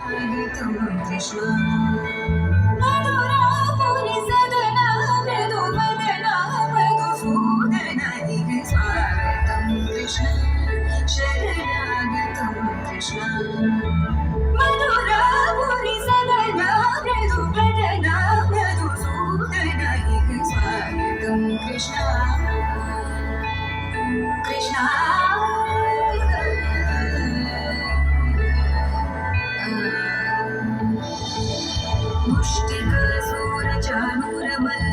कृष्ण मधुरापुरि सदना मृदुवदना मधुसूदन इति स्वागतं कृष्ण शरणागतं कृष्ण मधुरापुरि सदना मृदुवदना मधुसूदन इति स्वागतं कृष्ण कृष्ण मुष्टिकासुरचाणूरमल्ल